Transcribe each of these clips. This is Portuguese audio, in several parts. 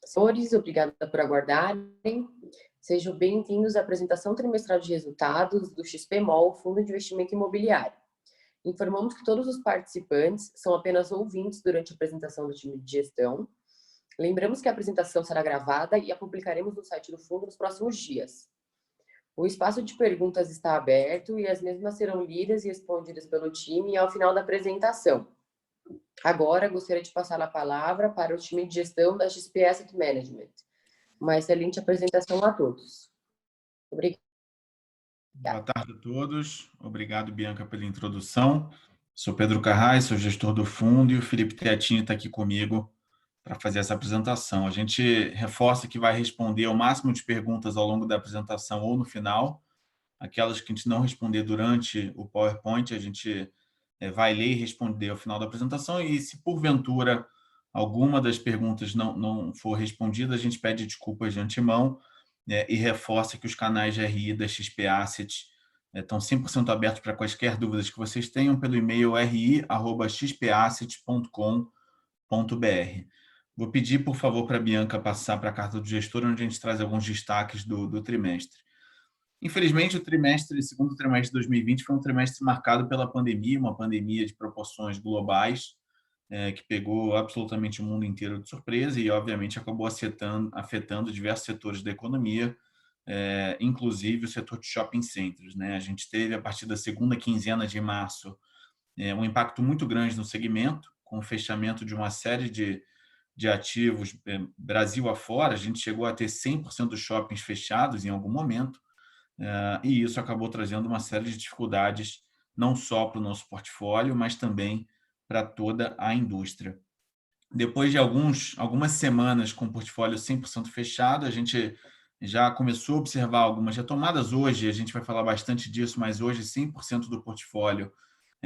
Senhores, obrigada por aguardarem. Sejam bem-vindos à apresentação trimestral de resultados do XPMOL, Fundo de Investimento Imobiliário. Informamos que todos os participantes são apenas ouvintes durante a apresentação do time de gestão. Lembramos que a apresentação será gravada e a publicaremos no site do fundo nos próximos dias. O espaço de perguntas está aberto e as mesmas serão lidas e respondidas pelo time ao final da apresentação. Agora, gostaria de passar a palavra para o time de gestão da XP Asset Management. Uma excelente apresentação a todos. Obrigada. Boa tarde a todos. Obrigado, Bianca, pela introdução. Sou Pedro Carrais, sou gestor do fundo e o Felipe Teatini está aqui comigo para fazer essa apresentação. A gente reforça que vai responder ao máximo de perguntas ao longo da apresentação ou no final. Aquelas que a gente não responder durante o PowerPoint, a gente vai ler e responder ao final da apresentação. E se, porventura, alguma das perguntas não for respondida, a gente pede desculpas de antemão e reforça que os canais de RI da XP Asset estão 100% abertos para quaisquer dúvidas que vocês tenham pelo e-mail ri@xpasset.com.br. Vou pedir, por favor, para a Bianca passar para a carta do gestor, onde a gente traz alguns destaques do trimestre. Infelizmente, o segundo trimestre de 2020 foi um trimestre marcado pela pandemia, uma pandemia de proporções globais, que pegou absolutamente o mundo inteiro de surpresa e, obviamente, acabou afetando diversos setores da economia, inclusive o setor de shopping centers. A gente teve, a partir da segunda quinzena de março, um impacto muito grande no segmento, com o fechamento de uma série de ativos Brasil afora. A gente chegou a ter 100% dos shoppings fechados em algum momento, e isso acabou trazendo uma série de dificuldades, não só para o nosso portfólio, mas também para toda a indústria. Depois de algumas semanas com o portfólio 100% fechado, a gente já começou a observar algumas retomadas. Hoje, a gente vai falar bastante disso, mas hoje 100% do portfólio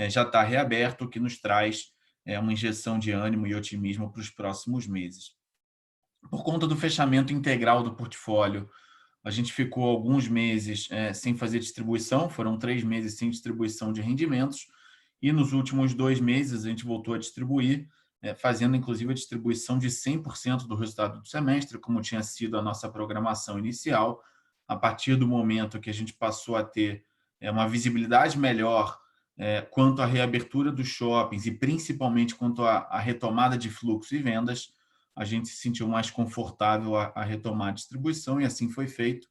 já está reaberto, o que nos traz uma injeção de ânimo e otimismo para os próximos meses. Por conta do fechamento integral do portfólio, a gente ficou alguns meses sem fazer distribuição, foram 3 meses sem distribuição de rendimentos, e nos últimos 2 meses a gente voltou a distribuir, fazendo inclusive a distribuição de 100% do resultado do semestre, como tinha sido a nossa programação inicial. A partir do momento que a gente passou a ter uma visibilidade melhor quanto à reabertura dos shoppings e principalmente quanto à retomada de fluxo e vendas, a gente se sentiu mais confortável a retomar a distribuição, e assim foi feito.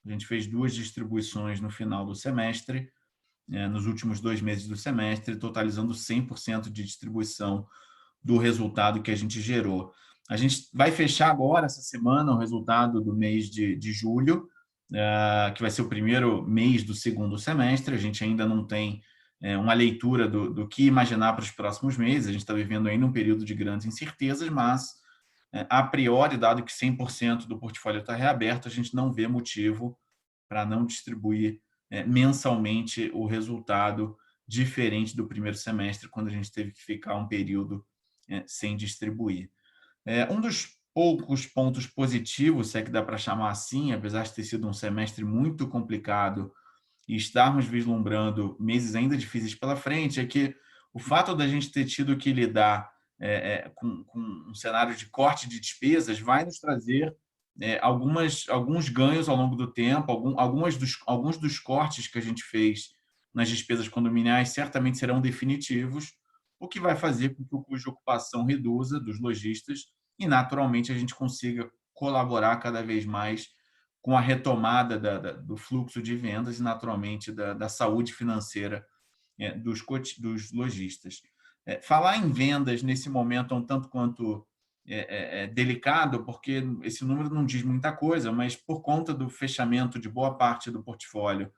A gente fez 2 distribuições no final do semestre, nos últimos 2 meses do semestre, totalizando 100% de distribuição do resultado que a gente gerou. A gente vai fechar agora, essa semana, o resultado do mês de julho, que vai ser o primeiro mês do segundo semestre. A gente ainda não tem uma leitura do que imaginar para os próximos meses. A gente está vivendo ainda um período de grandes incertezas, mas a priori, dado que 100% do portfólio está reaberto, a gente não vê motivo para não distribuir mensalmente o resultado diferente do primeiro semestre, quando a gente teve que ficar um período sem distribuir. Um dos poucos pontos positivos, se é que dá para chamar assim, apesar de ter sido um semestre muito complicado e estarmos vislumbrando meses ainda difíceis pela frente, é que o fato da gente ter tido que lidar com um cenário de corte de despesas vai nos trazer alguns ganhos ao longo do tempo. Alguns dos cortes que a gente fez nas despesas condominiais certamente serão definitivos, o que vai fazer com que o custo de ocupação reduza dos lojistas e, naturalmente, a gente consiga colaborar cada vez mais com a retomada do fluxo de vendas e, naturalmente, da saúde financeira dos lojistas. Falar em vendas nesse momento é um tanto quanto delicado, porque esse número não diz muita coisa, mas por conta do fechamento de boa parte do portfólio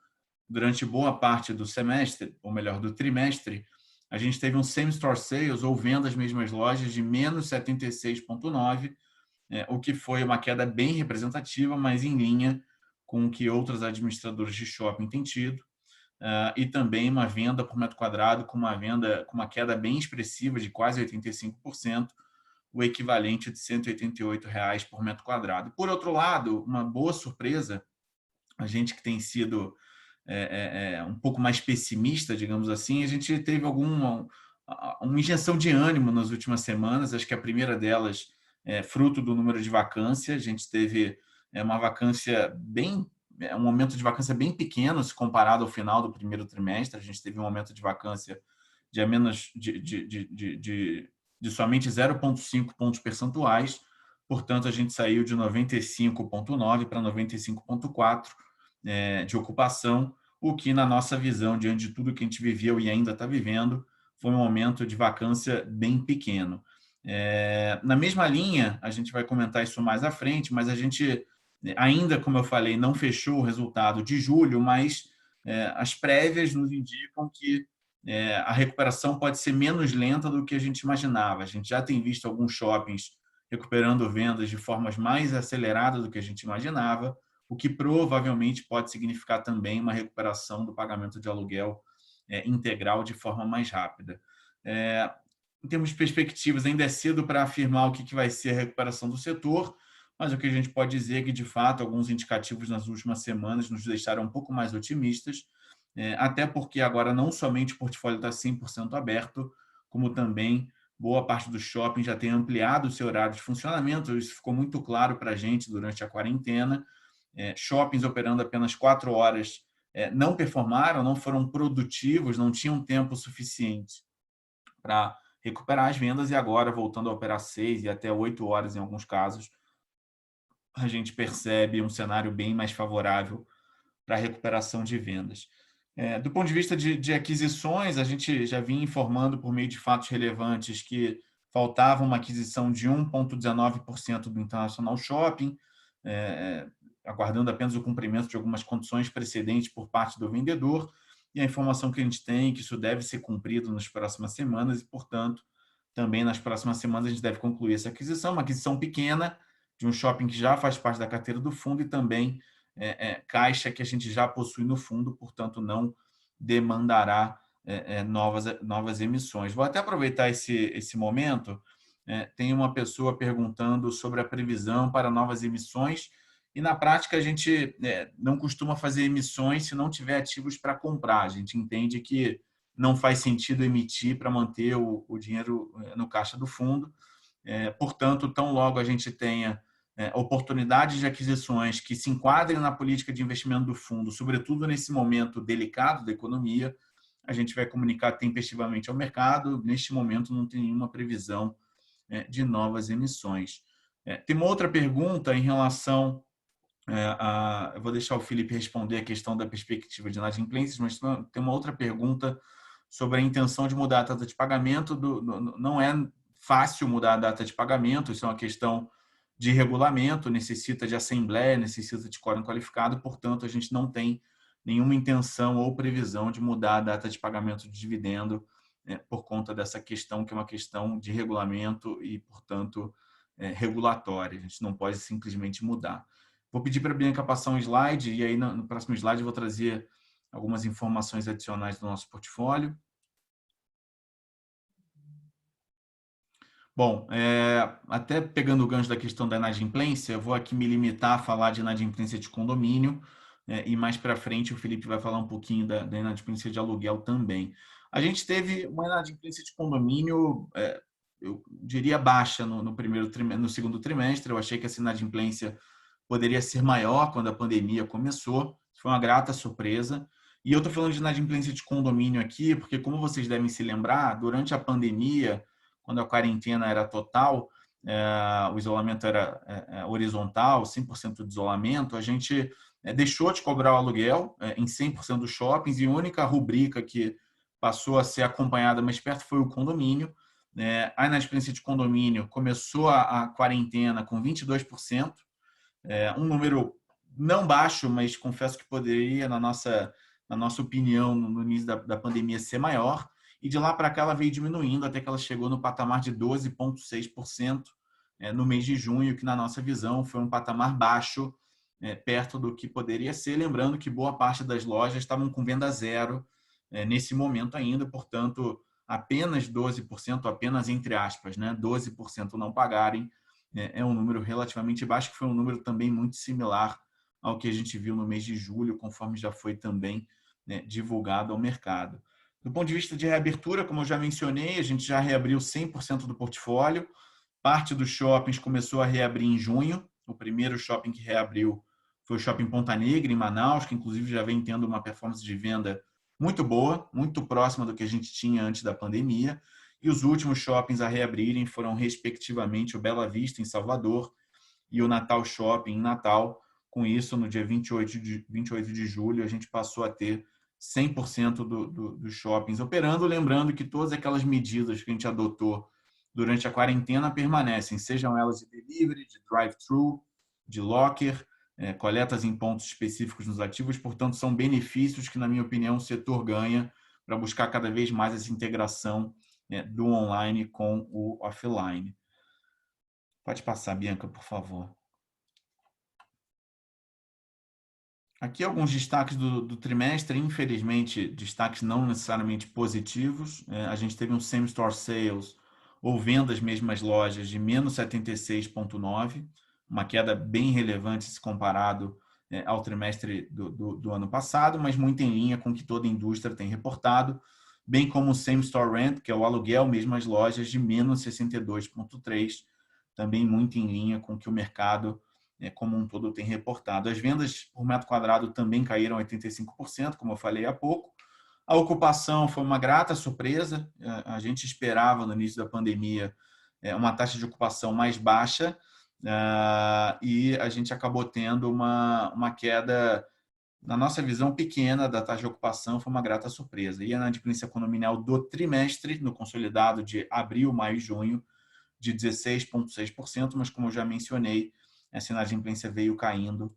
durante boa parte do semestre, ou melhor, do trimestre, a gente teve um same-store sales, ou vendas mesmas lojas, de menos 76,9%, o que foi uma queda bem representativa, mas em linha com o que outros administradores de shopping têm tido. E também uma venda por metro quadrado com uma queda bem expressiva de quase 85%, o equivalente de R$ 188 por metro quadrado. Por outro lado, uma boa surpresa, a gente que tem sido um pouco mais pessimista, digamos assim, a gente teve uma injeção de ânimo nas últimas semanas. Acho que a primeira delas fruto do número de vacância. A gente teve uma vacância um aumento de vacância bem pequeno se comparado ao final do primeiro trimestre. A gente teve um aumento de vacância de menos de somente 0,5 pontos percentuais. Portanto, a gente saiu de 95,9 para 95,4 de ocupação, o que, na nossa visão, diante de tudo que a gente viveu e ainda está vivendo, foi um aumento de vacância bem pequeno. Na mesma linha, a gente vai comentar isso mais à frente, mas a gente ainda, como eu falei, não fechou o resultado de julho, mas as prévias nos indicam que a recuperação pode ser menos lenta do que a gente imaginava. A gente já tem visto alguns shoppings recuperando vendas de formas mais aceleradas do que a gente imaginava, o que provavelmente pode significar também uma recuperação do pagamento de aluguel integral de forma mais rápida. Em termos de perspectivas, ainda é cedo para afirmar o que vai ser a recuperação do setor, mas o que a gente pode dizer é que, de fato, alguns indicativos nas últimas semanas nos deixaram um pouco mais otimistas, até porque agora não somente o portfólio está 100% aberto, como também boa parte do shopping já tem ampliado o seu horário de funcionamento. Isso ficou muito claro para a gente durante a quarentena. Shoppings operando apenas 4 horas não performaram, não foram produtivos, não tinham tempo suficiente para recuperar as vendas, e agora, voltando a operar 6 e até 8 horas em alguns casos, a gente percebe um cenário bem mais favorável para a recuperação de vendas. Do ponto de vista de aquisições, a gente já vinha informando por meio de fatos relevantes que faltava uma aquisição de 1,19% do International Shopping, aguardando apenas o cumprimento de algumas condições precedentes por parte do vendedor, e a informação que a gente tem é que isso deve ser cumprido nas próximas semanas e, portanto, também nas próximas semanas a gente deve concluir essa aquisição, uma aquisição pequena de um shopping que já faz parte da carteira do fundo e também caixa que a gente já possui no fundo, portanto, não demandará novas emissões. Vou até aproveitar esse momento. Tem uma pessoa perguntando sobre a previsão para novas emissões, e na prática a gente não costuma fazer emissões se não tiver ativos para comprar. A gente entende que não faz sentido emitir para manter o dinheiro no caixa do fundo. Portanto, tão logo a gente tenha oportunidades de aquisições que se enquadrem na política de investimento do fundo, sobretudo nesse momento delicado da economia, a gente vai comunicar tempestivamente ao mercado. Neste momento, não tem nenhuma previsão de novas emissões. Tem uma outra pergunta em relação eu vou deixar o Felipe responder a questão da perspectiva de inadimplências, mas tem uma outra pergunta sobre a intenção de mudar a data de pagamento. Não é fácil mudar a data de pagamento, isso é uma questão de regulamento, necessita de assembleia, necessita de quórum qualificado, portanto, a gente não tem nenhuma intenção ou previsão de mudar a data de pagamento de dividendo por conta dessa questão, que é uma questão de regulamento e, portanto, regulatória. A gente não pode simplesmente mudar. Vou pedir para a Bianca passar um slide, e aí no próximo slide eu vou trazer algumas informações adicionais do nosso portfólio. Bom, até pegando o gancho da questão da inadimplência, eu vou aqui me limitar a falar de inadimplência de condomínio, e mais para frente o Felipe vai falar um pouquinho da inadimplência de aluguel também. A gente teve uma inadimplência de condomínio, eu diria, baixa no segundo trimestre. Eu achei que essa inadimplência poderia ser maior quando a pandemia começou. Foi uma grata surpresa. E eu estou falando de inadimplência de condomínio aqui, porque, como vocês devem se lembrar, durante a pandemia, quando a quarentena era total, o isolamento era horizontal, 100% de isolamento, a gente deixou de cobrar o aluguel em 100% dos shoppings, e a única rubrica que passou a ser acompanhada mais perto foi o condomínio. A inadimplência de condomínio começou a quarentena com 22%, um número não baixo, mas confesso que poderia, na nossa opinião, no início da pandemia, ser maior. E de lá para cá ela veio diminuindo até que ela chegou no patamar de 12,6% no mês de junho, que, na nossa visão, foi um patamar baixo, perto do que poderia ser. Lembrando que boa parte das lojas estavam com venda zero nesse momento ainda, portanto, apenas 12%, apenas entre aspas, 12% não pagarem, é um número relativamente baixo, que foi um número também muito similar ao que a gente viu no mês de julho, conforme já foi também divulgado ao mercado. Do ponto de vista de reabertura, como eu já mencionei, a gente já reabriu 100% do portfólio. Parte dos shoppings começou a reabrir em junho. O primeiro shopping que reabriu foi o Shopping Ponta Negra, em Manaus, que inclusive já vem tendo uma performance de venda muito boa, muito próxima do que a gente tinha antes da pandemia. E os últimos shoppings a reabrirem foram, respectivamente, o Bela Vista, em Salvador, e o Natal Shopping, em Natal. Com isso, no dia 28 de julho, a gente passou a ter 100% dos shoppings operando, lembrando que todas aquelas medidas que a gente adotou durante a quarentena permanecem, sejam elas de delivery, de drive-thru, de locker, coletas em pontos específicos nos ativos. Portanto, são benefícios que, na minha opinião, o setor ganha para buscar cada vez mais essa integração do online com o offline. Pode passar, Bianca, por favor. Aqui alguns destaques do trimestre, infelizmente, destaques não necessariamente positivos. A gente teve um same-store sales, ou vendas mesmas lojas, de menos 76,9%, uma queda bem relevante se comparado ao trimestre do ano passado, mas muito em linha com o que toda a indústria tem reportado, bem como o same-store rent, que é o aluguel mesmas lojas, de menos 62,3%, também muito em linha com o que o mercado como um todo tem reportado. As vendas por metro quadrado também caíram 85%, como eu falei há pouco. A ocupação foi uma grata surpresa. A gente esperava, no início da pandemia, uma taxa de ocupação mais baixa, e a gente acabou tendo uma queda, na nossa visão, pequena da taxa de ocupação. Foi uma grata surpresa. E a inadimplência condominial do trimestre, no consolidado de abril, maio e junho, de 16,6%, mas, como eu já mencionei, essa inadimplência veio caindo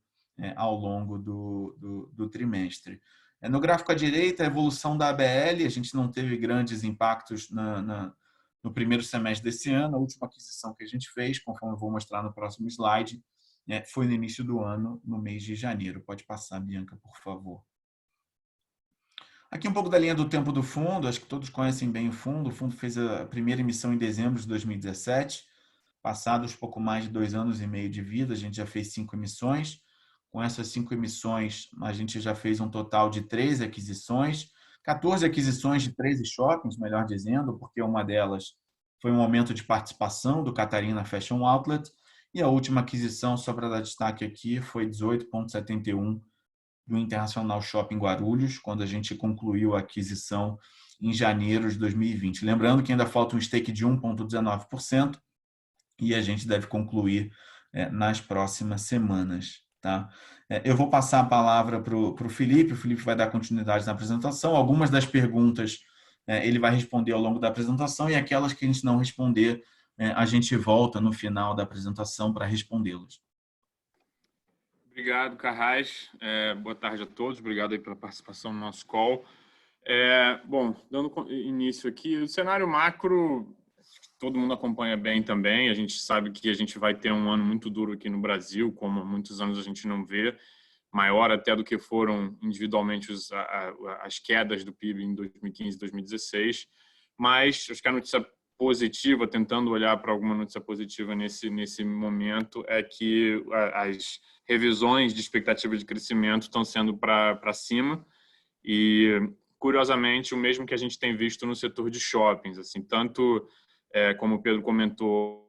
ao longo do trimestre. No gráfico à direita, a evolução da ABL, a gente não teve grandes impactos no primeiro semestre desse ano. A última aquisição que a gente fez, conforme eu vou mostrar no próximo slide, foi no início do ano, no mês de janeiro. Pode passar, Bianca, por favor. Aqui um pouco da linha do tempo do fundo, acho que todos conhecem bem o fundo. O fundo fez a primeira emissão em dezembro de 2017. Passados pouco mais de 2 anos e meio de vida, a gente já fez 5 emissões. Com essas 5 emissões, a gente já fez um total de 13 aquisições, 14 aquisições de 13 shoppings, melhor dizendo, porque uma delas foi um aumento de participação do Catarina Fashion Outlet, e a última aquisição, só para dar destaque aqui, foi 18,71 do Internacional Shopping Guarulhos, quando a gente concluiu a aquisição em janeiro de 2020. Lembrando que ainda falta um stake de 1,19%, e a gente deve concluir nas próximas semanas. Tá? Eu vou passar a palavra para o Felipe. O Felipe vai dar continuidade na apresentação. Algumas das perguntas ele vai responder ao longo da apresentação, e aquelas que a gente não responder, a gente volta no final da apresentação para respondê-las. Obrigado, Carrasco. Boa tarde a todos. Obrigado aí pela participação no nosso call. Bom, dando início aqui, o cenário macro, todo mundo acompanha bem também. A gente sabe que a gente vai ter um ano muito duro aqui no Brasil, como há muitos anos a gente não vê, maior até do que foram individualmente as quedas do PIB em 2015 e 2016. Mas acho que a notícia positiva, tentando olhar para alguma notícia positiva nesse momento, é que as revisões de expectativa de crescimento estão sendo para cima, e, curiosamente, o mesmo que a gente tem visto no setor de shoppings. Assim, tanto, como o Pedro comentou,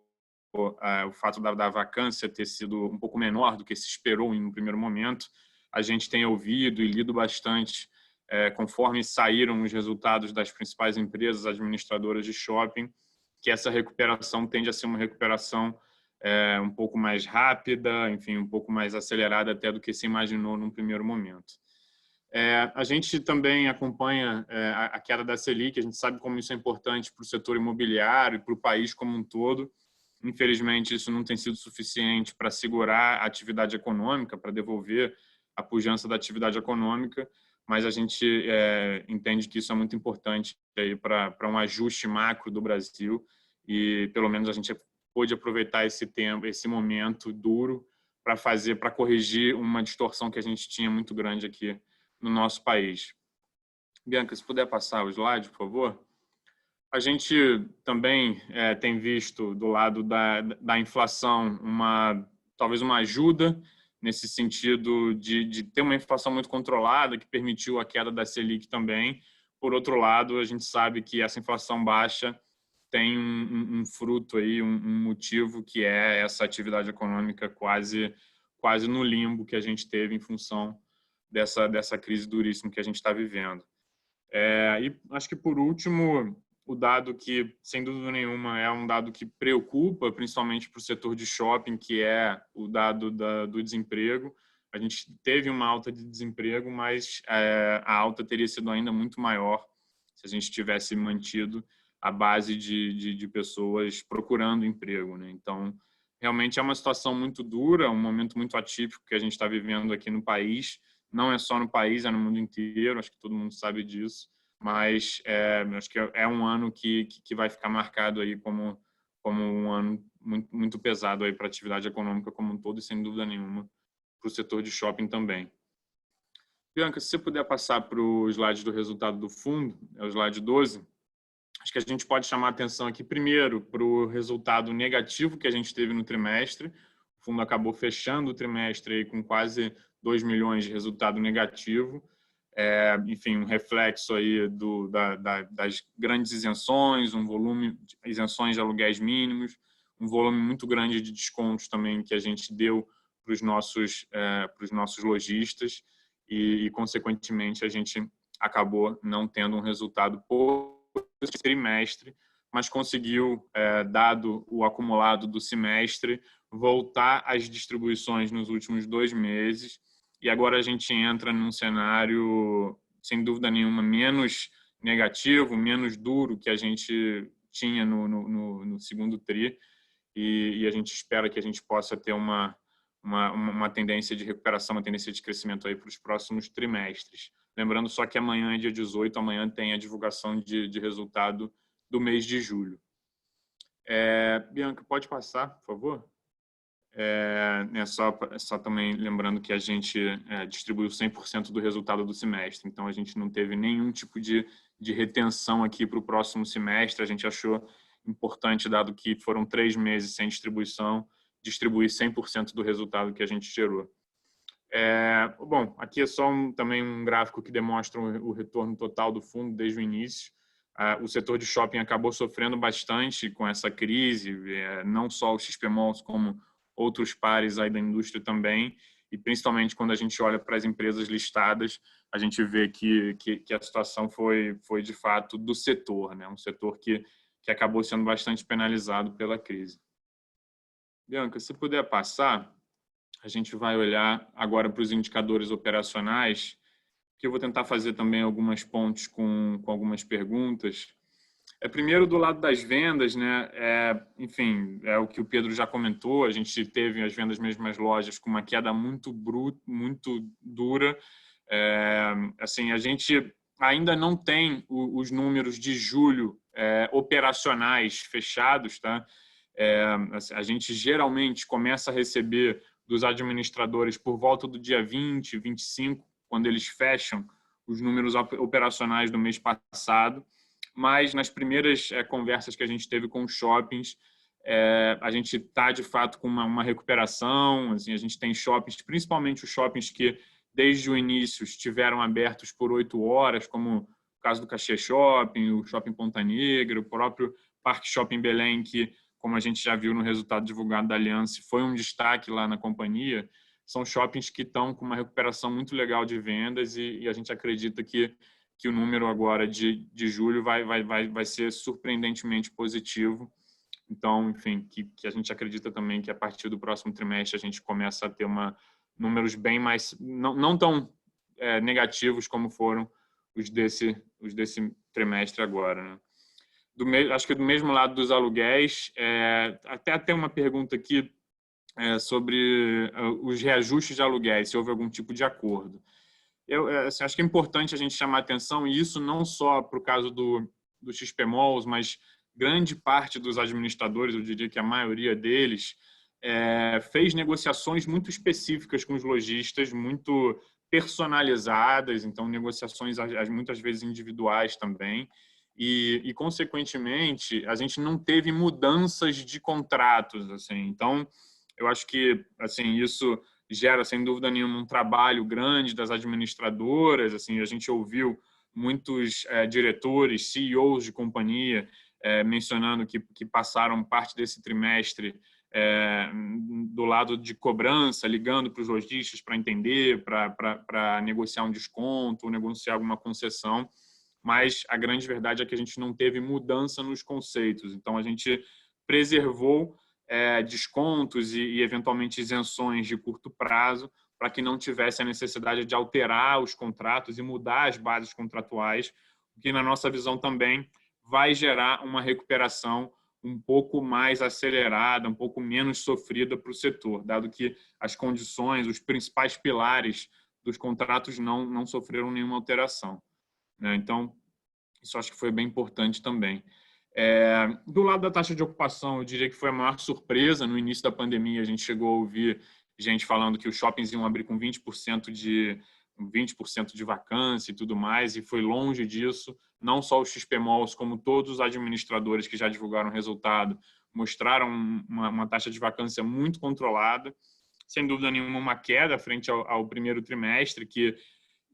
o fato da vacância ter sido um pouco menor do que se esperou em um primeiro momento, a gente tem ouvido e lido bastante, conforme saíram os resultados das principais empresas administradoras de shopping, que essa recuperação tende a ser uma recuperação um pouco mais rápida, enfim, um pouco mais acelerada até do que se imaginou num primeiro momento. A gente também acompanha a queda da Selic. A gente sabe como isso é importante para o setor imobiliário e para o país como um todo. Infelizmente, isso não tem sido suficiente para segurar a atividade econômica, para devolver a pujança da atividade econômica, mas a gente entende que isso é muito importante para um ajuste macro do Brasil, e pelo menos a gente pôde aproveitar esse tempo, esse momento duro, para corrigir uma distorção que a gente tinha muito grande aqui no nosso país. Bianca, se puder passar o slide, por favor. A gente também tem visto do lado da inflação talvez uma ajuda nesse sentido de ter uma inflação muito controlada, que permitiu a queda da Selic também. Por outro lado, a gente sabe que essa inflação baixa tem um fruto aí, um motivo que é essa atividade econômica quase no limbo que a gente teve em função dessa crise duríssima que a gente está vivendo. E acho que, por último, o dado que, sem dúvida nenhuma, é um dado que preocupa, principalmente para o setor de shopping, que é o dado do desemprego. A gente teve uma alta de desemprego, mas a alta teria sido ainda muito maior se a gente tivesse mantido a base de pessoas procurando emprego, né? Então, realmente é uma situação muito dura, um momento muito atípico que a gente está vivendo aqui no país. Não é só no país, é no mundo inteiro, acho que todo mundo sabe disso, mas acho que é um ano que vai ficar marcado aí como um ano muito, muito pesado aí para a atividade econômica como um todo e, sem dúvida nenhuma, para o setor de shopping também. Bianca, se você puder passar para o slide do resultado do fundo, é o slide 12, acho que a gente pode chamar a atenção aqui primeiro para o resultado negativo que a gente teve no trimestre. O fundo acabou fechando o trimestre aí com quase 2 milhões de resultado negativo. Enfim, um reflexo aí das grandes isenções, um volume de isenções de aluguéis mínimos, um volume muito grande de descontos também que a gente deu para os nossos lojistas e, consequentemente, a gente acabou não tendo um resultado positivo esse trimestre, mas conseguiu, dado o acumulado do semestre, voltar às distribuições nos últimos 2 meses. E agora a gente entra num cenário, sem dúvida nenhuma, menos negativo, menos duro que a gente tinha no segundo tri. E a gente espera que a gente possa ter uma tendência de recuperação, uma tendência de crescimento aí para os próximos trimestres. Lembrando só que amanhã é dia 18, amanhã tem a divulgação de resultado do mês de julho. Bianca, pode passar, por favor? Só também lembrando que a gente distribuiu 100% do resultado do semestre, então a gente não teve nenhum tipo de retenção aqui para o próximo semestre. A gente achou importante, dado que foram 3 meses sem distribuição, distribuir 100% do resultado que a gente gerou. Bom, aqui é só também um gráfico que demonstra o retorno total do fundo desde o início. O setor de shopping acabou sofrendo bastante com essa crise, não só o XP Malls, como outros pares aí da indústria também, e principalmente quando a gente olha para as empresas listadas, a gente vê que a situação foi de fato do setor, né? Um setor que acabou sendo bastante penalizado pela crise. Bianca, se puder passar, a gente vai olhar agora para os indicadores operacionais, que eu vou tentar fazer também algumas pontes com algumas perguntas. Primeiro, do lado das vendas, né? Enfim, é o que o Pedro já comentou, a gente teve as vendas mesmas lojas com uma queda muito dura. Assim, a gente ainda não tem os números de julho operacionais fechados, tá? A gente geralmente começa a receber dos administradores por volta do dia 20, 25, quando eles fecham os números operacionais do mês passado. Mas nas primeiras conversas que a gente teve com os shoppings, a gente está, de fato, com uma recuperação. Assim, a gente tem shoppings, principalmente os shoppings que, desde o início, estiveram abertos por 8 horas, como o caso do Caxias Shopping, o Shopping Ponta Negra, o próprio Parque Shopping Belém, que, como a gente já viu no resultado divulgado da Aliança, foi um destaque lá na companhia. São shoppings que estão com uma recuperação muito legal de vendas e a gente acredita que o número agora de julho vai ser surpreendentemente positivo. Então, enfim, que a gente acredita também que a partir do próximo trimestre a gente começa a ter números bem mais, não tão negativos como foram os desse trimestre agora, né? Acho que do mesmo lado dos aluguéis, até tem uma pergunta aqui sobre os reajustes de aluguéis, se houve algum tipo de acordo. Eu acho que é importante a gente chamar a atenção, e isso não só para o caso do XP Malls, mas grande parte dos administradores, eu diria que a maioria deles, fez negociações muito específicas com os lojistas, muito personalizadas, então negociações muitas vezes individuais também, e consequentemente, a gente não teve mudanças de contratos, assim. Então, eu acho que assim, isso gera, sem dúvida nenhuma, um trabalho grande das administradoras. Assim, a gente ouviu muitos diretores, CEOs de companhia mencionando que passaram parte desse trimestre do lado de cobrança, ligando para os lojistas para entender, para negociar um desconto, negociar alguma concessão, mas a grande verdade é que a gente não teve mudança nos conceitos. Então, a gente preservou descontos e eventualmente isenções de curto prazo para que não tivesse a necessidade de alterar os contratos e mudar as bases contratuais, o que, na nossa visão, também vai gerar uma recuperação um pouco mais acelerada, um pouco menos sofrida para o setor, dado que as condições, os principais pilares dos contratos não sofreram nenhuma alteração. Então, isso acho que foi bem importante também. Do lado da taxa de ocupação, eu diria que foi a maior surpresa. No início da pandemia, a gente chegou a ouvir gente falando que os shoppings iam abrir com 20% de vacância e tudo mais, e foi longe disso. Não só os XP Malls, como todos os administradores que já divulgaram o resultado, mostraram uma taxa de vacância muito controlada. Sem dúvida nenhuma, uma queda frente ao primeiro trimestre, que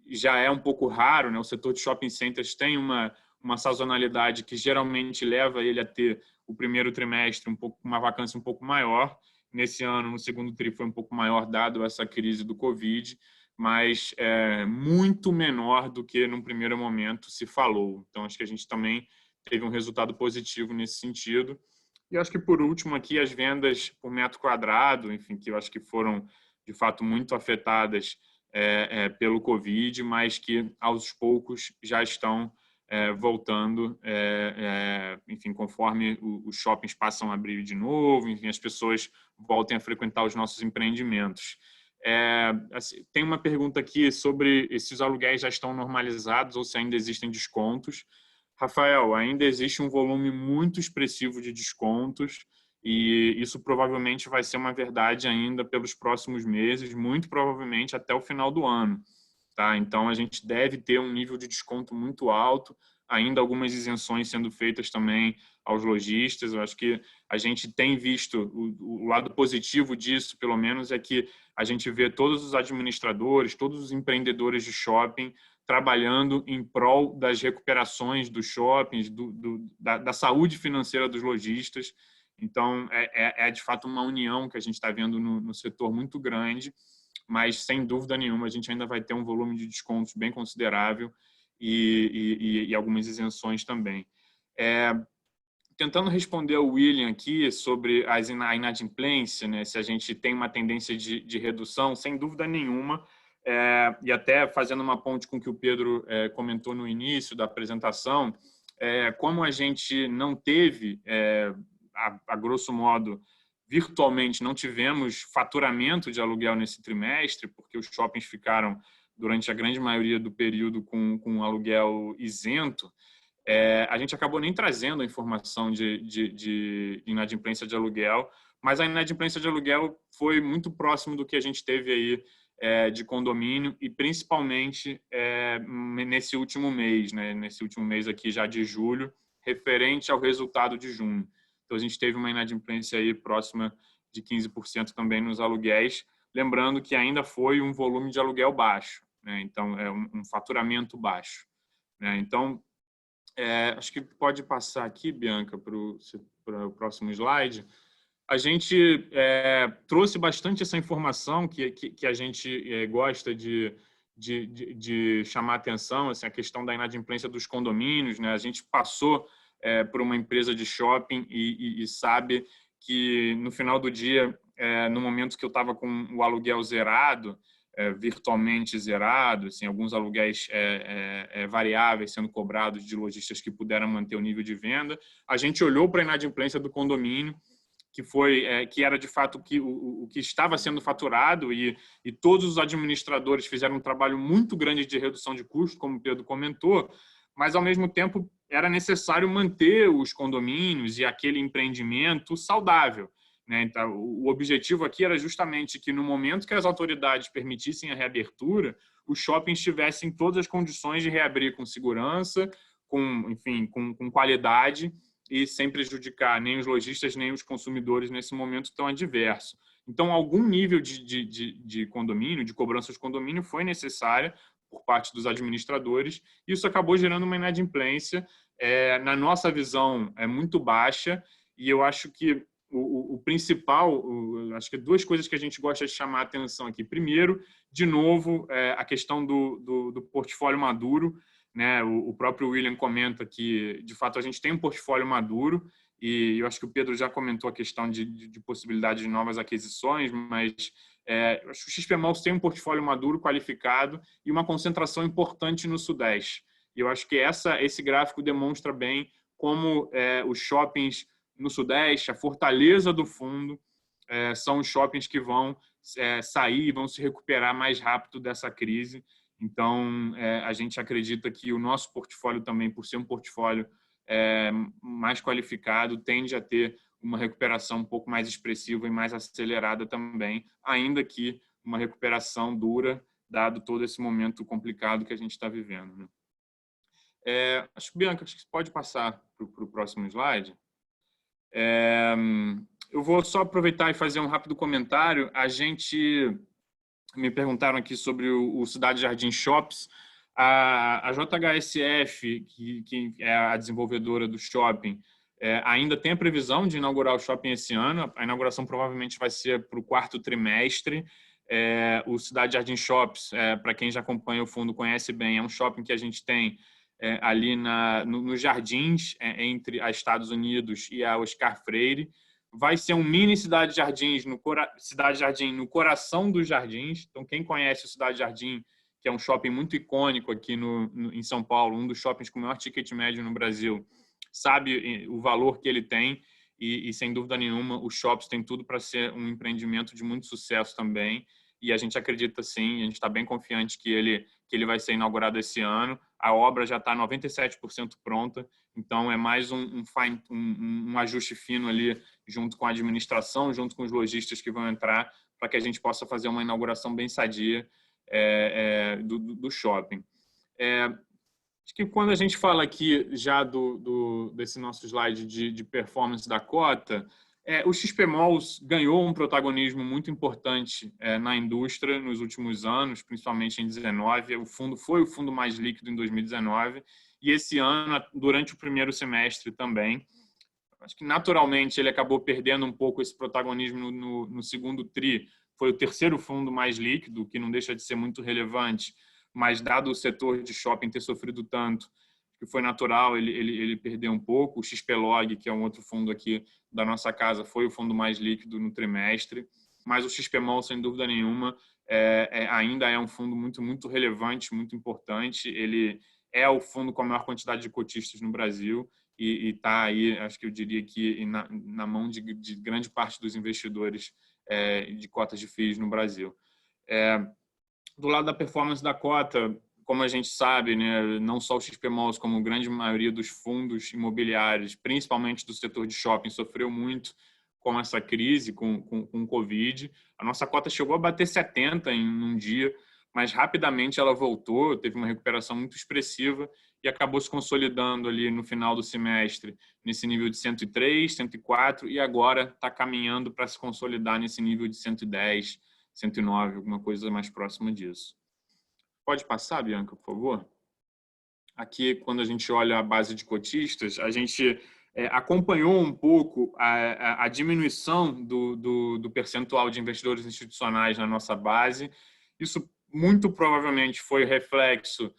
já é um pouco raro, né? O setor de shopping centers tem uma sazonalidade que geralmente leva ele a ter o primeiro trimestre uma vacância um pouco maior. Nesse ano, no segundo tri, foi um pouco maior, dado essa crise do Covid, mas muito menor do que num primeiro momento se falou. Então, acho que a gente também teve um resultado positivo nesse sentido. E acho que, por último, aqui, as vendas por metro quadrado, enfim, que eu acho que foram, de fato, muito afetadas pelo Covid, mas que, aos poucos, já estão voltando, enfim, conforme os shoppings passam a abrir de novo, enfim, as pessoas voltem a frequentar os nossos empreendimentos. Assim, tem uma pergunta aqui sobre se os aluguéis já estão normalizados ou se ainda existem descontos. Rafael, ainda existe um volume muito expressivo de descontos e isso provavelmente vai ser uma verdade ainda pelos próximos meses, muito provavelmente até o final do ano. Tá? Então, a gente deve ter um nível de desconto muito alto, ainda algumas isenções sendo feitas também aos lojistas. Eu acho que a gente tem visto o lado positivo disso, pelo menos, é que a gente vê todos os administradores, todos os empreendedores de shopping trabalhando em prol das recuperações dos shoppings, da saúde financeira dos lojistas. Então, de fato uma união que a gente está vendo no setor muito grande, mas, sem dúvida nenhuma, a gente ainda vai ter um volume de descontos bem considerável e algumas isenções também. Tentando responder ao William aqui sobre a inadimplência, né, se a gente tem uma tendência de redução, sem dúvida nenhuma, e até fazendo uma ponte com o que o Pedro comentou no início da apresentação, como a gente não teve, a grosso modo, virtualmente não tivemos faturamento de aluguel nesse trimestre, porque os shoppings ficaram, durante a grande maioria do período, com aluguel isento, a gente acabou nem trazendo a informação de inadimplência de aluguel, mas a inadimplência de aluguel foi muito próximo do que a gente teve aí de condomínio e principalmente nesse último mês, né? Nesse último mês aqui já de julho, referente ao resultado de junho. Então, a gente teve uma inadimplência aí próxima de 15% também nos aluguéis, lembrando que ainda foi um volume de aluguel baixo, né? Então, é um faturamento baixo, né? Então, acho que pode passar aqui, Bianca, para o próximo slide. A gente trouxe bastante essa informação que a gente gosta de chamar atenção, assim, a questão da inadimplência dos condomínios, né? A gente passou por uma empresa de shopping e sabe que no final do dia, no momento que eu estava com o aluguel zerado, virtualmente zerado, assim, alguns aluguéis variáveis sendo cobrados de lojistas que puderam manter o nível de venda, a gente olhou para a inadimplência do condomínio, que era de fato o que estava sendo faturado e todos os administradores fizeram um trabalho muito grande de redução de custo, como o Pedro comentou, mas ao mesmo tempo era necessário manter os condomínios e aquele empreendimento saudável, né? Então, o objetivo aqui era justamente que no momento que as autoridades permitissem a reabertura, os shoppings tivessem todas as condições de reabrir com segurança, com qualidade e sem prejudicar nem os lojistas nem os consumidores nesse momento tão adverso. Então, algum nível de condomínio, de cobrança de condomínio foi necessária por parte dos administradores. Isso acabou gerando uma inadimplência na nossa visão, é muito baixa, e eu acho que o principal, acho que duas coisas que a gente gosta de chamar a atenção aqui. Primeiro, de novo, a questão do portfólio maduro, né? O próprio William comenta que, de fato, a gente tem um portfólio maduro, e eu acho que o Pedro já comentou a questão de possibilidade de novas aquisições, mas eu acho que o XP Malls tem um portfólio maduro, qualificado, e uma concentração importante no Sudeste. E eu acho que esse gráfico demonstra bem como os shoppings no Sudeste, a fortaleza do fundo, são os shoppings que vão sair e vão se recuperar mais rápido dessa crise. Então, a gente acredita que o nosso portfólio também, por ser um portfólio mais qualificado, tende a ter uma recuperação um pouco mais expressiva e mais acelerada também, ainda que uma recuperação dura, dado todo esse momento complicado que a gente está vivendo, né? Acho que, Bianca, acho que você pode passar para o próximo slide. Eu vou só aproveitar e fazer um rápido comentário. Me perguntaram aqui sobre o Cidade Jardim Shops. A JHSF, que é a desenvolvedora do shopping, ainda tem a previsão de inaugurar o shopping esse ano. A inauguração provavelmente vai ser para o 4º trimestre. O Cidade Jardim Shops, para quem já acompanha o fundo, conhece bem, é um shopping que a gente tem ali nos Jardins, entre a Estados Unidos e a Oscar Freire. Vai ser um mini Cidade Jardim no coração dos Jardins. Então, quem conhece o Cidade Jardim, que é um shopping muito icônico aqui em São Paulo, um dos shoppings com o maior ticket médio no Brasil, sabe o valor que ele tem e sem dúvida nenhuma, o Shops tem tudo para ser um empreendimento de muito sucesso também. E a gente acredita sim, a gente está bem confiante que ele vai ser inaugurado esse ano. A obra já está 97% pronta, então é mais um ajuste fino ali junto com a administração, junto com os lojistas que vão entrar, para que a gente possa fazer uma inauguração bem sadia do shopping. Acho que quando a gente fala aqui já desse nosso slide de performance da cota, o XP Malls ganhou um protagonismo muito importante na indústria nos últimos anos, principalmente em 2019. O fundo foi o fundo mais líquido em 2019 e esse ano, durante o primeiro semestre também. Acho que naturalmente ele acabou perdendo um pouco esse protagonismo no segundo tri. Foi o terceiro fundo mais líquido, que não deixa de ser muito relevante, mas dado o setor de shopping ter sofrido tanto, que foi natural ele perder um pouco. O XPlog, que é um outro fundo aqui da nossa casa, foi o fundo mais líquido no trimestre, mas o XP Malls, sem dúvida nenhuma, ainda é um fundo muito, muito relevante, muito importante. Ele é o fundo com a maior quantidade de cotistas no Brasil e está aí, acho que eu diria que na mão de grande parte dos investidores de cotas de FIIs no Brasil. Do lado da performance da cota, como a gente sabe, né, não só o XP Malls, como a grande maioria dos fundos imobiliários, principalmente do setor de shopping, sofreu muito com essa crise, com o Covid. A nossa cota chegou a bater 70 em um dia, mas rapidamente ela voltou, teve uma recuperação muito expressiva e acabou se consolidando ali no final do semestre, nesse nível de 103, 104, e agora está caminhando para se consolidar nesse nível de 110, 109, alguma coisa mais próxima disso. Pode passar, Bianca, por favor? Aqui, quando a gente olha a base de cotistas, a gente acompanhou um pouco a diminuição do percentual de investidores institucionais na nossa base. Isso muito provavelmente foi reflexo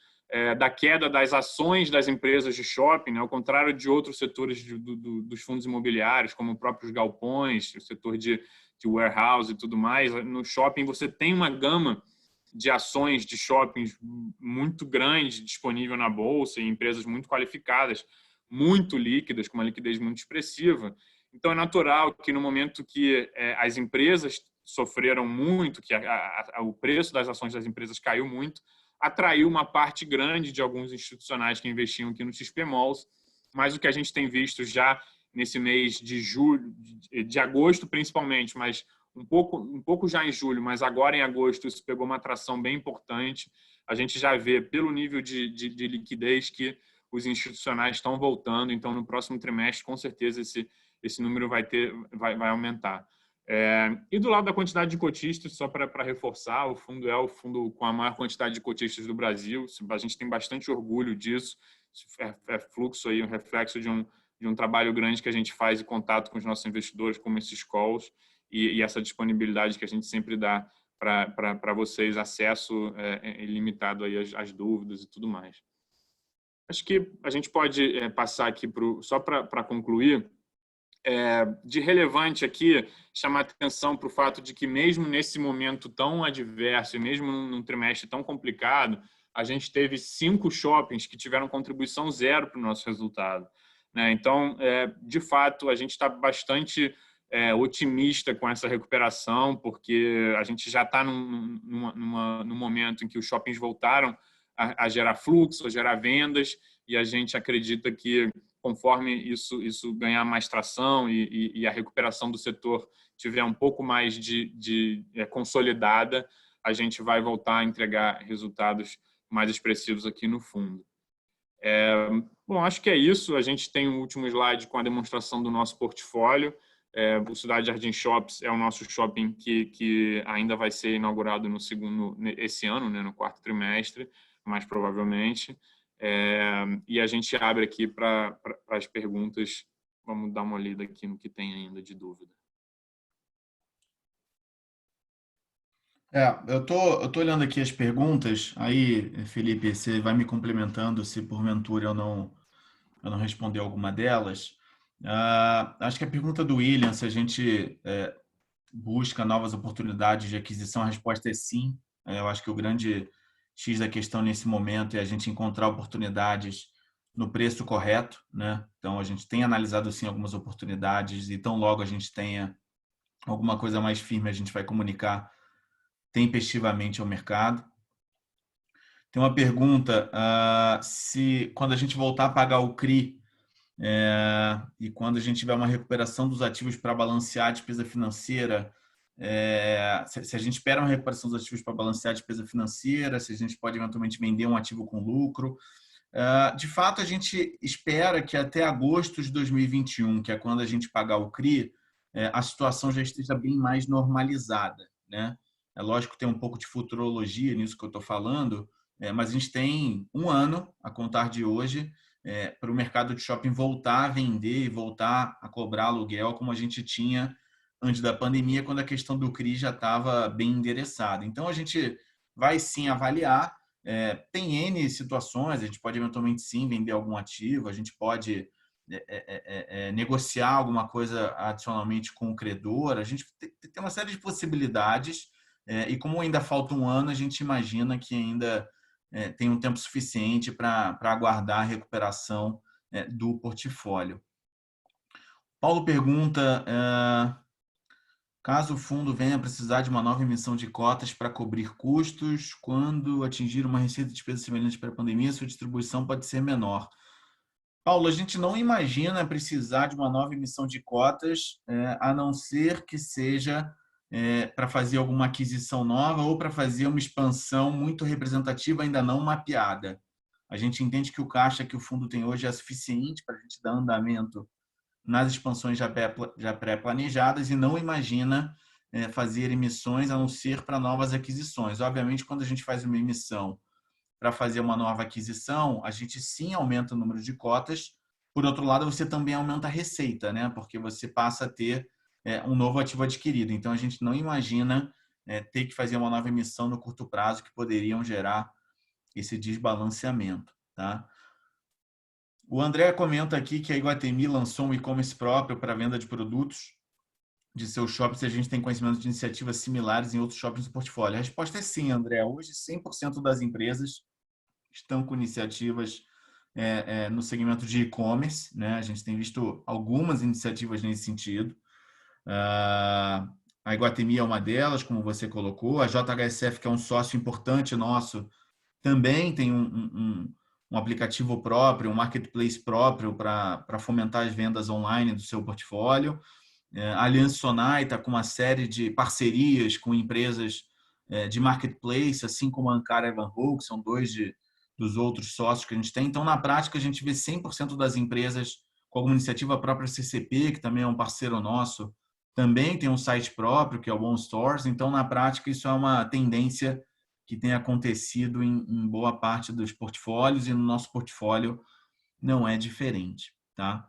da queda das ações das empresas de shopping, né? Ao contrário de outros setores dos fundos imobiliários, como próprios galpões, o setor de warehouse e tudo mais. No shopping você tem uma gama de ações de shoppings muito grande disponível na bolsa e empresas muito qualificadas, muito líquidas, com uma liquidez muito expressiva. Então, é natural que no momento que as empresas sofreram muito, que o preço das ações das empresas caiu muito, atraiu uma parte grande de alguns institucionais que investiam aqui no XP Malls, mas o que a gente tem visto já nesse mês de julho, de agosto principalmente, mas um pouco já em julho, mas agora em agosto isso pegou uma atração bem importante. A gente já vê pelo nível de liquidez que os institucionais estão voltando, então no próximo trimestre com certeza esse número vai aumentar. E do lado da quantidade de cotistas, só para reforçar, o fundo é o fundo com a maior quantidade de cotistas do Brasil. A gente tem bastante orgulho disso. é fluxo aí, um reflexo de um trabalho grande que a gente faz em contato com os nossos investidores, como esses calls, e essa disponibilidade que a gente sempre dá para vocês, acesso ilimitado aí às dúvidas e tudo mais. Acho que a gente pode passar aqui só para concluir. De relevante aqui, chamar atenção para o fato de que mesmo nesse momento tão adverso e mesmo num trimestre tão complicado, a gente teve 5 shoppings que tiveram contribuição zero para o nosso resultado, né? Então, de fato, a gente está bastante otimista com essa recuperação, porque a gente já está num momento em que os shoppings voltaram a gerar fluxo, a gerar vendas, e a gente acredita que conforme isso ganhar mais tração e a recuperação do setor tiver um pouco mais de consolidada, a gente vai voltar a entregar resultados mais expressivos aqui no fundo. Bom, acho que é isso. A gente tem um último slide com a demonstração do nosso portfólio. O Cidade Jardim Shops é o nosso shopping que ainda vai ser inaugurado esse ano, né, no 4º trimestre, mais provavelmente. E a gente abre aqui para as perguntas. Vamos dar uma lida aqui no que tem ainda de dúvida. Eu tô olhando aqui as perguntas. Aí, Felipe, você vai me complementando se porventura eu não responder alguma delas. Acho que a pergunta do William, se a gente busca novas oportunidades de aquisição, a resposta é sim. Eu acho que o grande X da questão nesse momento é a gente encontrar oportunidades no preço correto, né? Então, a gente tem analisado sim algumas oportunidades e tão logo a gente tenha alguma coisa mais firme, a gente vai comunicar tempestivamente ao mercado. Tem uma pergunta, se quando a gente voltar a pagar o CRI e quando a gente tiver uma recuperação dos ativos para balancear a despesa financeira, se a gente espera uma recuperação dos ativos para balancear a despesa financeira, se a gente pode eventualmente vender um ativo com lucro. De fato, a gente espera que até agosto de 2021, que é quando a gente pagar o CRI, a situação já esteja bem mais normalizada, né? É lógico que tem um pouco de futurologia nisso que eu estou falando, mas a gente tem um ano a contar de hoje para o mercado de shopping voltar a vender e voltar a cobrar aluguel como a gente tinha antes da pandemia, quando a questão do CRI já estava bem endereçada. Então, a gente vai sim avaliar. Tem N situações, a gente pode eventualmente sim vender algum ativo, a gente pode negociar alguma coisa adicionalmente com o credor, a gente tem uma série de possibilidades e como ainda falta um ano, a gente imagina que ainda tem um tempo suficiente para aguardar a recuperação do portfólio. Paulo pergunta, caso o fundo venha precisar de uma nova emissão de cotas para cobrir custos, quando atingir uma receita de despesa semelhante para a pandemia, sua distribuição pode ser menor. Paulo, a gente não imagina precisar de uma nova emissão de cotas, a não ser que seja para fazer alguma aquisição nova ou para fazer uma expansão muito representativa, ainda não mapeada. A gente entende que o caixa que o fundo tem hoje é suficiente para a gente dar andamento nas expansões já pré-planejadas e não imagina fazer emissões a não ser para novas aquisições. Obviamente, quando a gente faz uma emissão para fazer uma nova aquisição, a gente sim aumenta o número de cotas. Por outro lado, você também aumenta a receita, né? Porque você passa a ter um novo ativo adquirido. Então, a gente não imagina ter que fazer uma nova emissão no curto prazo que poderiam gerar esse desbalanceamento, tá? O André comenta aqui que a Iguatemi lançou um e-commerce próprio para venda de produtos de seus shoppings e a gente tem conhecimento de iniciativas similares em outros shoppings do portfólio. A resposta é sim, André. Hoje, 100% das empresas estão com iniciativas no segmento de e-commerce, né? A gente tem visto algumas iniciativas nesse sentido. A Iguatemi é uma delas, como você colocou. A JHSF, que é um sócio importante nosso, também tem um aplicativo próprio, um marketplace próprio para fomentar as vendas online do seu portfólio. A Aliança Sonai está com uma série de parcerias com empresas de marketplace, assim como a Ankara e Van Hoek, que são dois dos outros sócios que a gente tem. Então, na prática, a gente vê 100% das empresas com alguma iniciativa própria. CCP, que também é um parceiro nosso, também tem um site próprio, que é o One Stores. Então, na prática, isso é uma tendência que tem acontecido em boa parte dos portfólios e no nosso portfólio não é diferente, tá?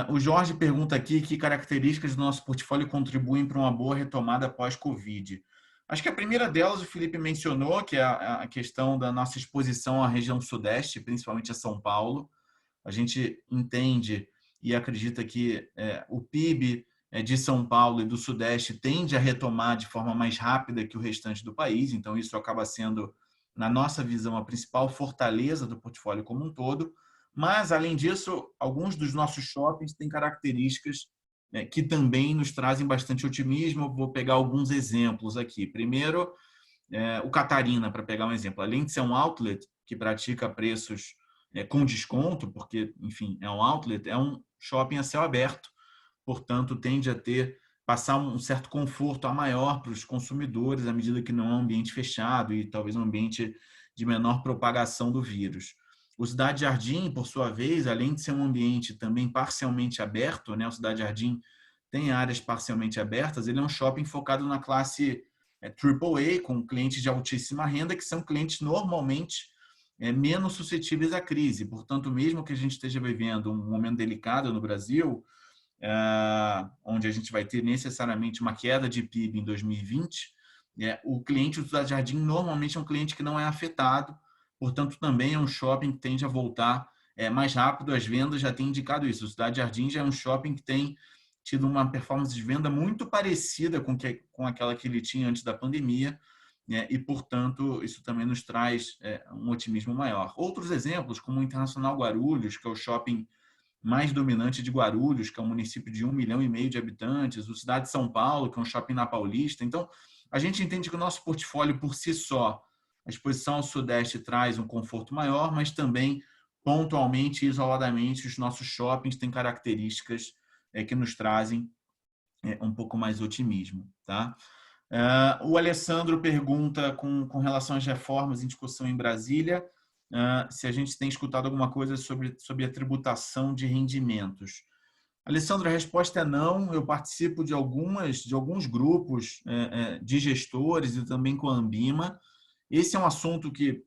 O Jorge pergunta aqui que características do nosso portfólio contribuem para uma boa retomada pós-Covid. Acho que a primeira delas o Felipe mencionou, que é a questão da nossa exposição à região sudeste, principalmente a São Paulo. A gente entende e acredita que o PIB de São Paulo e do Sudeste tende a retomar de forma mais rápida que o restante do país, então isso acaba sendo, na nossa visão, a principal fortaleza do portfólio como um todo. Mas, além disso, alguns dos nossos shoppings têm características que também nos trazem bastante otimismo. Vou pegar alguns exemplos aqui. Primeiro, o Catarina, para pegar um exemplo. Além de ser um outlet que pratica preços com desconto, porque, enfim, é um outlet, é um shopping a céu aberto, portanto, tende a passar um certo conforto a maior para os consumidores, à medida que não é um ambiente fechado e talvez um ambiente de menor propagação do vírus. O Cidade Jardim, por sua vez, além de ser um ambiente também parcialmente aberto, né? O Cidade Jardim tem áreas parcialmente abertas, ele é um shopping focado na classe AAA, com clientes de altíssima renda, que são clientes normalmente menos suscetíveis à crise. Portanto, mesmo que a gente esteja vivendo um momento delicado no Brasil, onde a gente vai ter necessariamente uma queda de PIB em 2020, o cliente do Cidade Jardim normalmente é um cliente que não é afetado, portanto, também é um shopping que tende a voltar mais rápido. As vendas já têm indicado isso. O Cidade Jardim já é um shopping que tem tido uma performance de venda muito parecida com aquela que ele tinha antes da pandemia, e, portanto, isso também nos traz um otimismo maior. Outros exemplos, como o Internacional Guarulhos, que é o shopping mais dominante de Guarulhos, que é um município de 1,5 milhão de habitantes, o Cidade de São Paulo, que é um shopping na Paulista. Então, a gente entende que o nosso portfólio, por si só, a exposição ao Sudeste traz um conforto maior, mas também, pontualmente e isoladamente, os nossos shoppings têm características que nos trazem um pouco mais otimismo, tá? O Alessandro pergunta com relação às reformas em discussão em Brasília, se a gente tem escutado alguma coisa sobre a tributação de rendimentos. Alessandro, a resposta é não. Eu participo de alguns grupos de gestores e também com a Ambima. Esse é um assunto que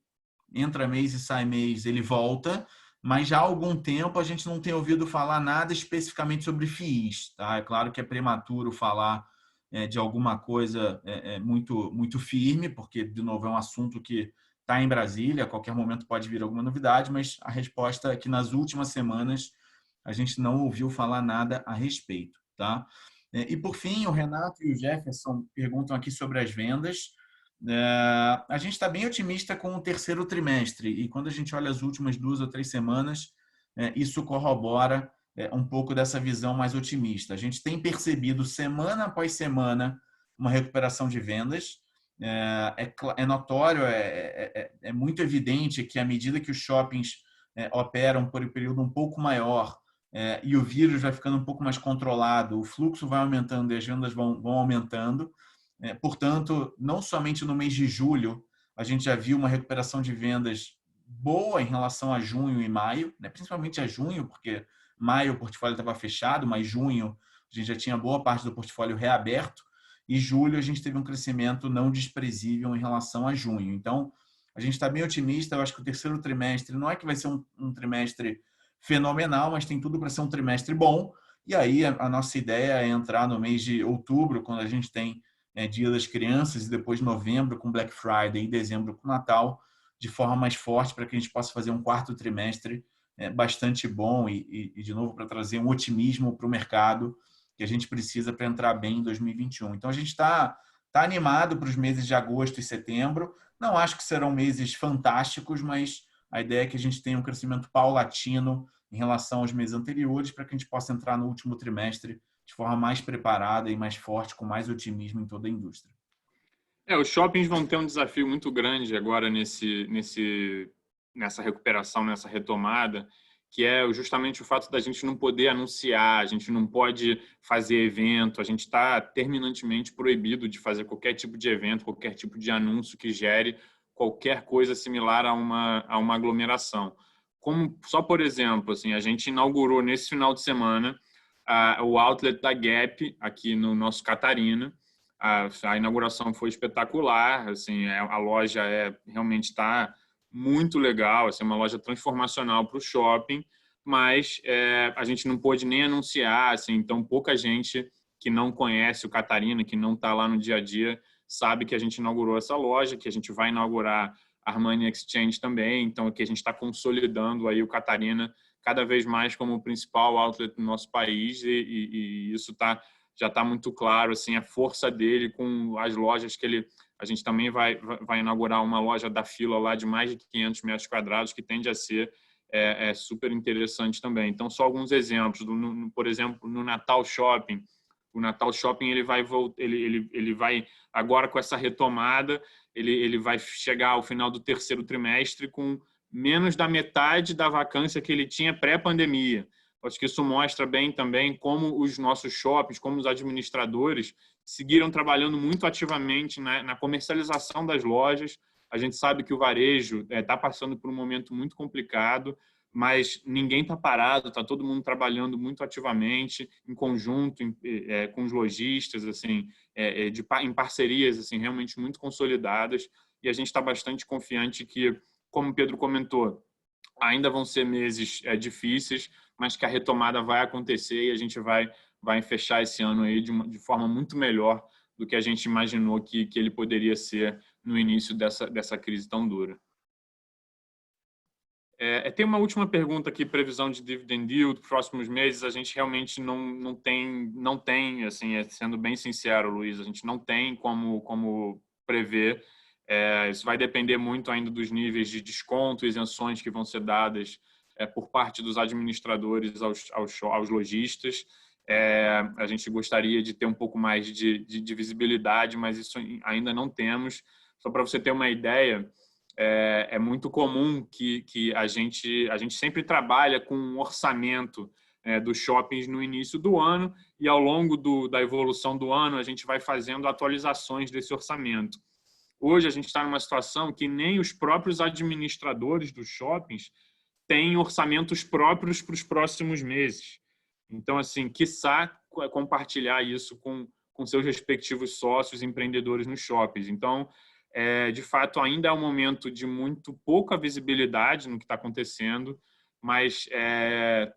entra mês e sai mês, ele volta, mas já há algum tempo a gente não tem ouvido falar nada especificamente sobre FIIs. Tá? É claro que é prematuro falar de alguma coisa muito firme, porque, de novo, é um assunto que está em Brasília, a qualquer momento pode vir alguma novidade, mas a resposta é que nas últimas semanas a gente não ouviu falar nada a respeito. Tá? E, por fim, o Renato e o Jefferson perguntam aqui sobre as vendas. A gente está bem otimista com o terceiro trimestre e quando a gente olha as últimas 2 ou 3 semanas, isso corrobora um pouco dessa visão mais otimista. A gente tem percebido semana após semana uma recuperação de vendas. É notório, é muito evidente que à medida que os shoppings operam por um período um pouco maior e o vírus vai ficando um pouco mais controlado, o fluxo vai aumentando e as vendas vão aumentando. Portanto, não somente no mês de julho, a gente já viu uma recuperação de vendas boa em relação a junho e maio, principalmente a junho, porque maio o portfólio estava fechado, mas junho a gente já tinha boa parte do portfólio reaberto, e julho a gente teve um crescimento não desprezível em relação a junho. Então, a gente está bem otimista. Eu acho que o terceiro trimestre não é que vai ser um trimestre fenomenal, mas tem tudo para ser um trimestre bom. E aí a nossa ideia é entrar no mês de outubro, quando a gente tem Dia das Crianças, e depois novembro com Black Friday e dezembro com Natal, de forma mais forte, para que a gente possa fazer um quarto trimestre bastante bom e, de novo, para trazer um otimismo para o mercado que a gente precisa para entrar bem em 2021. Então, a gente está animado para os meses de agosto e setembro. Não acho que serão meses fantásticos, mas a ideia é que a gente tenha um crescimento paulatino em relação aos meses anteriores, para que a gente possa entrar no último trimestre de forma mais preparada e mais forte, com mais otimismo em toda a indústria. Os shoppings vão ter um desafio muito grande agora nessa recuperação, nessa retomada, que é justamente o fato da gente não poder anunciar, a gente não pode fazer evento, a gente está terminantemente proibido de fazer qualquer tipo de evento, qualquer tipo de anúncio que gere qualquer coisa similar a uma aglomeração. Só por exemplo, assim, a gente inaugurou nesse final de semana o outlet da Gap aqui no nosso Catarina. A inauguração foi espetacular, assim, a loja realmente está muito legal, assim, uma loja transformacional para o shopping, mas a gente não pôde nem anunciar, assim, então pouca gente que não conhece o Catarina, que não está lá no dia a dia, sabe que a gente inaugurou essa loja, que a gente vai inaugurar a Armani Exchange também, então que a gente está consolidando aí o Catarina cada vez mais como o principal outlet do nosso país e isso já está muito claro, assim, a força dele com as lojas que a gente também vai inaugurar uma loja da Fila lá de mais de 500 metros quadrados, que tende a ser super interessante também. Então, só alguns exemplos. Por exemplo, no Natal Shopping. O Natal Shopping ele vai agora com essa retomada, ele vai chegar ao final do terceiro trimestre com menos da metade da vacância que ele tinha pré-pandemia. Acho que isso mostra bem também como os nossos shoppings, como os administradores seguiram trabalhando muito ativamente na comercialização das lojas. A gente sabe que o varejo está passando por um momento muito complicado, mas ninguém está parado, está todo mundo trabalhando muito ativamente, em conjunto, com os lojistas, assim, em parcerias assim, realmente muito consolidadas, e a gente está bastante confiante que, como o Pedro comentou, ainda vão ser meses difíceis, mas que a retomada vai acontecer e a gente vai fechar esse ano aí de forma muito melhor do que a gente imaginou que ele poderia ser no início dessa crise tão dura. Tem uma última pergunta aqui, previsão de dividend yield dos próximos meses. A gente realmente não tem, assim, sendo bem sincero, Luiz, a gente não tem como prever. Isso vai depender muito ainda dos níveis de desconto e isenções que vão ser dadas por parte dos administradores aos lojistas. A gente gostaria de ter um pouco mais de visibilidade, mas isso ainda não temos. Só para você ter uma ideia, é muito comum que a gente sempre trabalha com um orçamento dos shoppings no início do ano e ao longo da evolução do ano a gente vai fazendo atualizações desse orçamento. Hoje a gente está numa situação que nem os próprios administradores dos shoppings têm orçamentos próprios para os próximos meses. Então, assim, quiçá compartilhar isso com seus respectivos sócios empreendedores nos shoppings. Então, de fato, ainda é um momento de muito pouca visibilidade no que está acontecendo, mas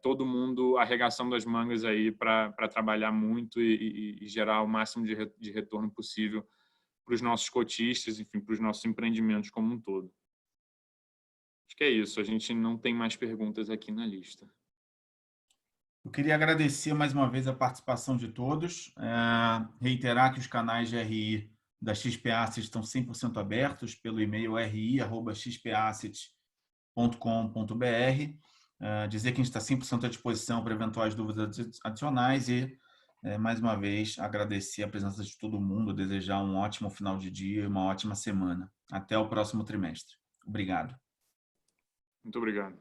todo mundo arregaçando as mangas aí para trabalhar muito e gerar o máximo de retorno possível para os nossos cotistas, enfim, para os nossos empreendimentos como um todo. Acho que é isso. A gente não tem mais perguntas aqui na lista. Eu queria agradecer mais uma vez a participação de todos, reiterar que os canais de RI da XP Asset estão 100% abertos pelo e-mail ri@xpasset.com.br, dizer que a gente está 100% à disposição para eventuais dúvidas adicionais e, mais uma vez, agradecer a presença de todo mundo, desejar um ótimo final de dia e uma ótima semana. Até o próximo trimestre. Obrigado. Muito obrigado.